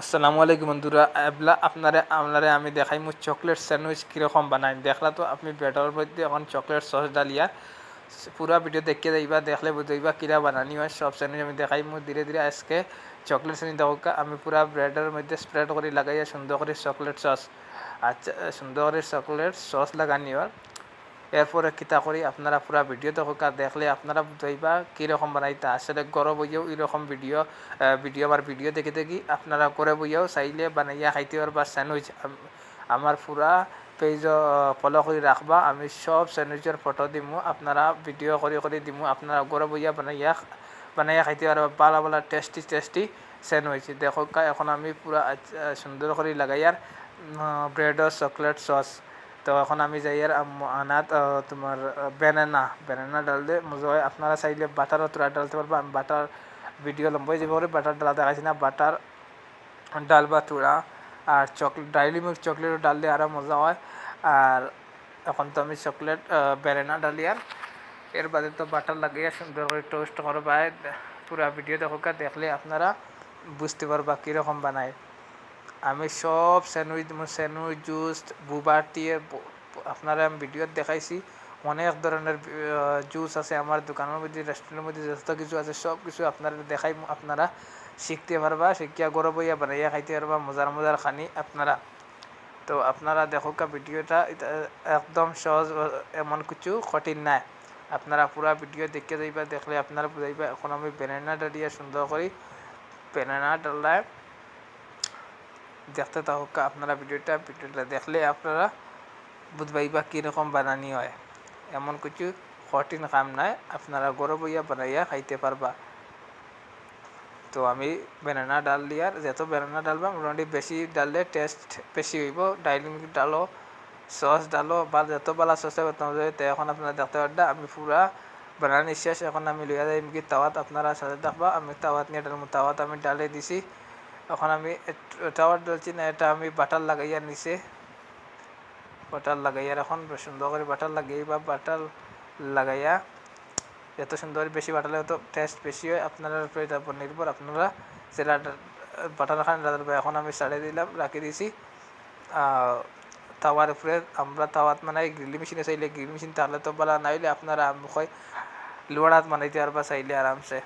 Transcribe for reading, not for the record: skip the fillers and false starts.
আসসালামু আলাইকুম বন্ধুরা, এবলা আপনারে আমি দেখাইমু চকলেট স্যান্ডউইচ কীরকম বানাই। দেখলা তো আপনি ব্যাটার মধ্যে এখন চকলেট সস ডালিয়া পুরা ভিডিও দেখে যাইবা, দেখলে বুঝাইবা কিরা বানানি হয়। সব স্যান্ডউইচ আমি দেখাইমু ধীরে ধীরে। আজকে চকলেট স্যান্ডউইচ দেখা আমি পুরা ব্রেডের মধ্যে স্প্রেড করে লাগাইয়া সুন্দর করে চকলেট সস, আচ্ছা সুন্দর করে চকলেট সস লাগানি হয়। এরপরে কিতা করি আপনারা পুরা ভিডিও দেখলে আপনারা বুঝাইবা কীরকম বানাইতা। আসলে গরম বইয়াও এরকম ভিডিও দেখে দেখি আপনারা করে বইয়াও চাইলে বানাইয়া খাইতে পারবা স্যান্ডউইচ। আমার পুরা পেজ ফলো করে রাখবা, আমি সব স্যান্ডউইচের ফটো দিমু, আপনারা ভিডিও করে দিমু, আপনারা গরম বইয়া বানাইয়া খাইতে পারবা ভালো ভালো টেস্টি স্যান্ডউইচ। দেখো এখন আমি পুরা সুন্দর করে লাগাইয়ার ব্রেড ও চকলেট সস। তো এখন আমি যাই আর আনাত তোমার ব্যানানা ডাল দিয়ে মজা হয়। আপনারা চাইলে বাটারও তোরা ডালতে পারবো। আমি বাটার ভিডিও লম্বাই যেভাবে বাটার ডালা দেখাচ্ছি না, বাটার ডাল বা তুরা আর চকলেট ডাইলি মিল্ক চকলেটও ডাল দিয়ে আরও মজা হয়। আর এখন তো আমি চকলেট ব্যানানা ডালি আর এর বাদে তো বাটার লাগিয়ে সুন্দর করে টোস্ট করবা। পুরা ভিডিও দেখলে আপনারা বুঝতে পারবা কীরকম বানায়। আমি সব স্যান্ডউইচ জুস বুবার দিয়ে আপনারা আমি ভিডিও দেখাইছি। অনেক ধরনের জুস আছে আমার দোকানের মধ্যে, রেস্টুরেন্টের মধ্যে যত কিছু আছে সব কিছু আপনারা দেখাই, আপনারা শিখতে পারবা, শিখিয়া গরম বইয়া বানাইয়া খাইতে পারবা মজার খানি আপনারা। তো আপনারা ভিডিওটা একদম সহজ, এমন কিছু কঠিন নাই। আপনারা পুরা ভিডিও দেখে যাইবা, দেখলে আপনারা বুঝাইবা। এখন আমি ব্যানানাটা দিয়ে সুন্দর করি ব্যানানা ডালায় দেখতে থাকুক আপনারা ভিডিওটা দেখলে আপনারা বুঝবাইবা কীরকম বানানি হয়। এমন কিছু কঠিন কাম নাই, আপনারা গরম বইয়া বানাইয়া খাইতে পারবা। তো আমি ব্যানানা ডাল দিয়ার যত ব্যানানা ডালবা মোটামুটি বেশি ডাললে টেস্ট বেশি হইব। ডাইলিং ডালো সস ডালো বা যত বালা সস এখন আপনারা দেখতে পারবা। আমি পুরা বানানি শেষ, এখন আমি লইয়া যাই কি তাওয়াত, আপনারা সাথে দেখবা। আমি তাওয়াত নিয়ে ডালবো, তাওয়াত আমি ডালে দিছি। এখন আমি টাওয়ার ডালছি না, এটা আমি বাটার লাগাইয়া নিচে বাটার লাগাইয়া এখন সুন্দর করে বাটার লাগাইয়া এত সুন্দর বেশি বাটার লাগে তো টেস্ট বেশি হয়। আপনারা উপর নির্ভর, আপনারা যেটা বাটার খান রাখবে। এখন আমি ছাড়ে দিলাম, রাখি দিছি তাওয়ার উপরে। আমরা তাওয়াত বানাই, গ্রিল মেশিনে চাইলে গ্রিল মেশিন তাহলে তো বলা নাইলে আপনারা লোড়াত বানাইতে পারবা চাইলে আরামসে।